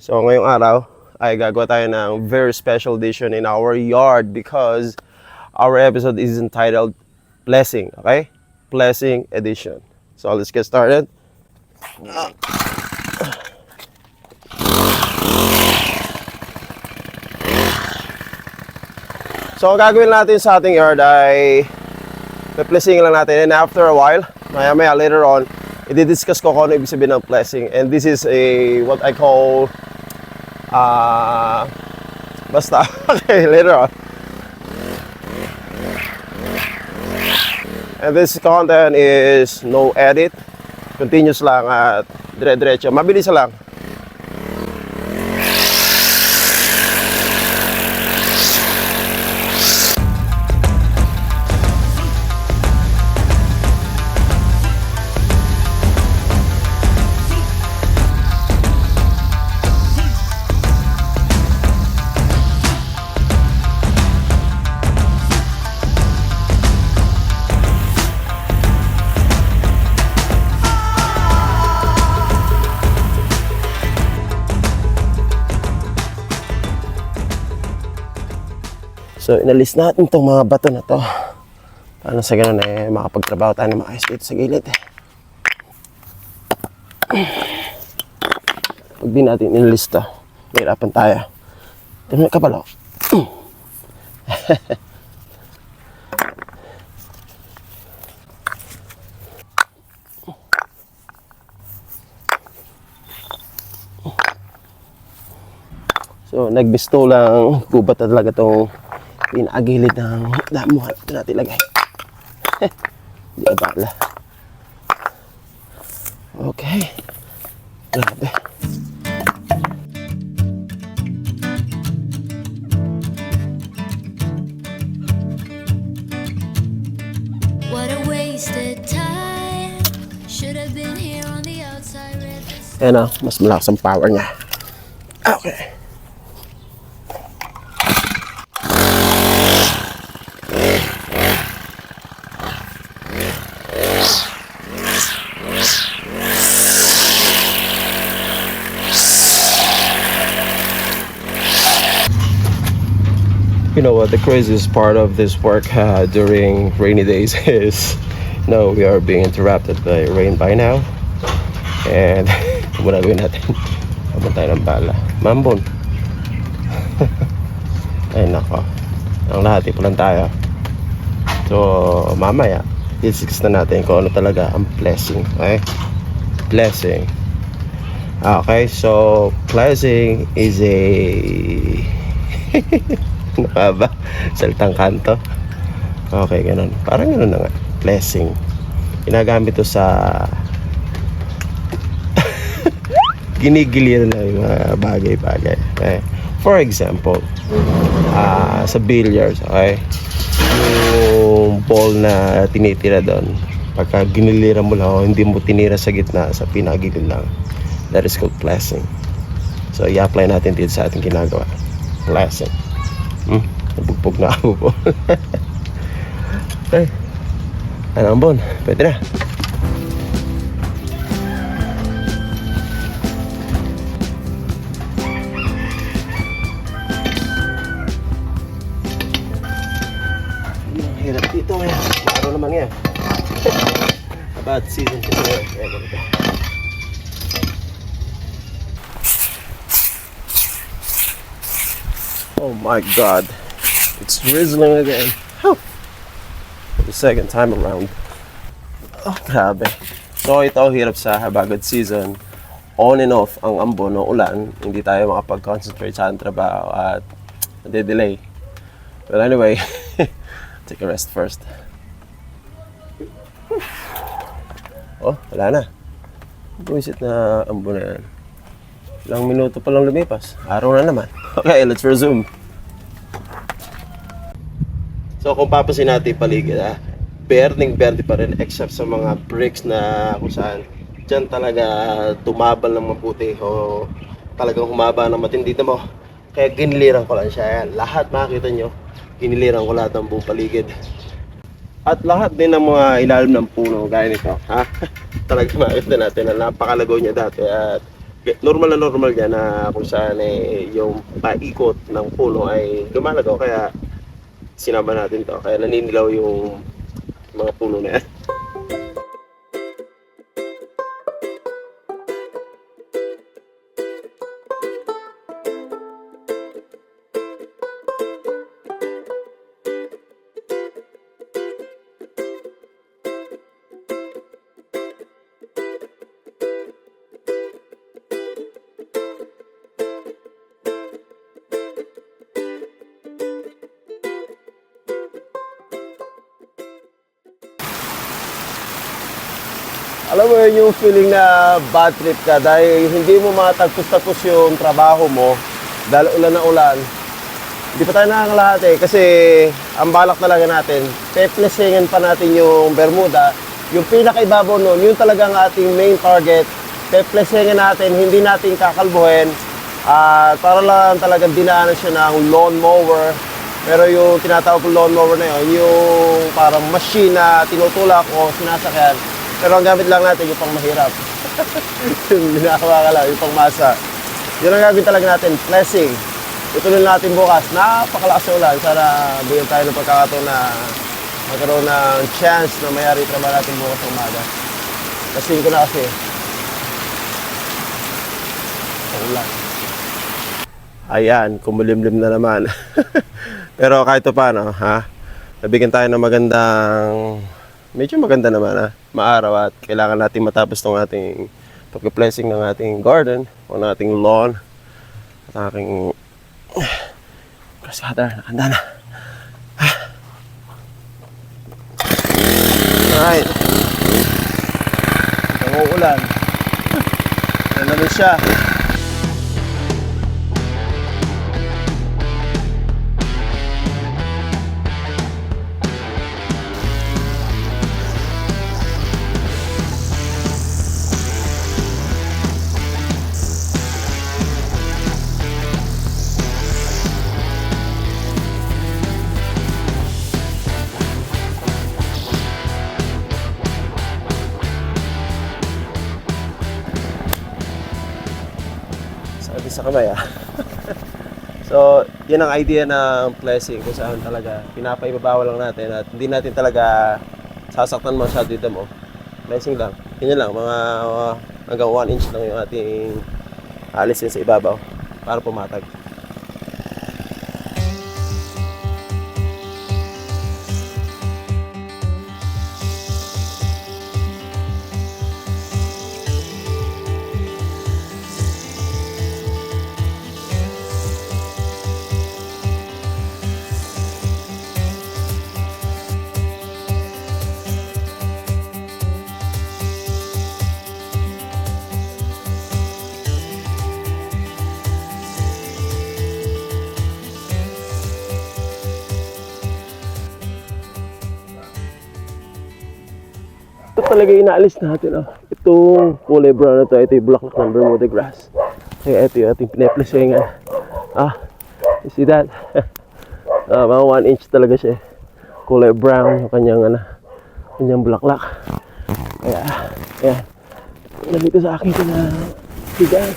So ngayong araw ay gagawa tayo ng very special edition in our yard because our episode is entitled Blessing, okay? Blessing edition. So let's get started. So ang gagawin natin sa ating yard ay blessing lang natin, and after a while, maya later on, i-discuss ko kung ano ibig sabihin ng blessing. And this is a what I call basta okay, later on. And this content is no edit, continuous lang at dire-diretso, mabilis lang. So, inalis natin itong mga bato na to. Paano sa ganun makapagtrabaho tayo ng maayos dito sa gilid. Pag di natin inalis to, mahirapan tayo. Ito may kapalo. So, nagbisto lang. Gubat na talaga itong pinagilid ng damuhan. Ito natin ilagay. Hindi abala. Okay. Grabe. What a wasted time. Should have been here on the outside. Ayan o, mas malakas ang power niya. Okay. You know what, the craziest part of this work during rainy days is, we are being interrupted by rain by now. And muna gawin natin, habang tayo ng bala. Mambon. Ay nako, ang lahat ipo lang tayo. So mamaya, i-discuss na natin kung ano talaga ang blessing. Okay? Blessing. Okay, so blessing is a ano ka ba? Salitang kanto. Okay, ganun. Parang ganun na nga. Blessing. Ginagamit to sa ginigiliran na yung mga bagay-bagay. Okay? For example, sa billiards, okay? Yung ball na tinitira doon, pagka giniliran mo lang o hindi mo tinira sa gitna, sa pinagilid lang, that is called blessing. So, i-apply natin dito sa ating ginagawa. Blessing. Nabugbog na ako po. Ay, ano ang bon? Pwede na. Ang hirap dito ngayon. Araw naman yan. About season to work. Oh my god, it's drizzling again. For the second time around. Oh, grabe. So ito, hirap sa habagad season. On and off ang ambon o ulan. Hindi tayo makapag-concentrate sa trabaho at nade-delay. But anyway, take a rest first. Oh, wala na. Buisit na ambon na yan. Ilang minuto pa lang lumipas. Araw na naman. Okay, let's resume. So kung papasin natin paligid, berdeng-berde pa rin except sa mga bricks na kung saan dyan talaga tumabal ng mabuti o talagang humaba ng matindi mo. Kaya giniliran ko lang siya. Yan. Lahat makikita nyo, giniliran ko lahat ng buong paligid. At lahat din ng mga ilalim ng puno gaya nito, ha? Talaga makikita natin na napakalago niya dati at normal na normal yan na kung saan yung paikot ng puno ay lumalagaw. Kaya sinama natin to. Kaya naninilaw yung mga puno na yan. Alam mo yun, yung feeling na bad trip ka dahil hindi mo matagpos-tapos yung trabaho mo dahil ulan na ulan. Hindi pa tayo nakakalahat kasi ang balak talaga natin, peplesingin pa natin yung Bermuda. Yung pinakaibabaw nun, yun talagang ating main target. Peplesingin natin, hindi natin kakalbuhin. Para lang talagang dinaanan siya ng lawn mower. Pero yung tinatawag kong lawn mower na yun, yung parang machine na tinutulak o sinasakyan. Pero ang gamit lang natin yung pang mahirap. Yung ginagawa ka lang, yung pang masa. Yun ang gamit talaga natin, blessing. Ituloy natin bukas. Napakalakas na ulan. Sana bigyan tayo ng pagkakataon na magkaroon ng chance na mayari trabaho natin bukas ng umaga. Kasing ko na kasi. Ulan. Ayan, kumulimlim na naman. Pero kahit paano, ha? Nabigyan tayo ng magandang... Medyo maganda naman maaraw at kailangan natin matapos tong ating pag-blessing ng ating garden o ng ating lawn at aking grass cutter. Nakanda na. Alright. Nanguulan. Yan naman siya. Sa kamay So, yan ang idea ng blessing kung saan talaga pinapaibabawa lang natin at hindi natin talaga sasaktan masyado dito mo. Blessing lang. Yan lang, mga hanggang 1 inch lang yung ating alisin sa ibabaw para pumatag. Ito talaga inaalis natin. Itong kulay brown na ito, ito yung bulaklak ng Bermuda grass. Kaya ito yung ating pinaplesingan. You see that? Mga 1 inch talaga siya. Kulay brown yung kanyang bulaklak. Kaya, ayan. Nandito sa akin ito na bigay.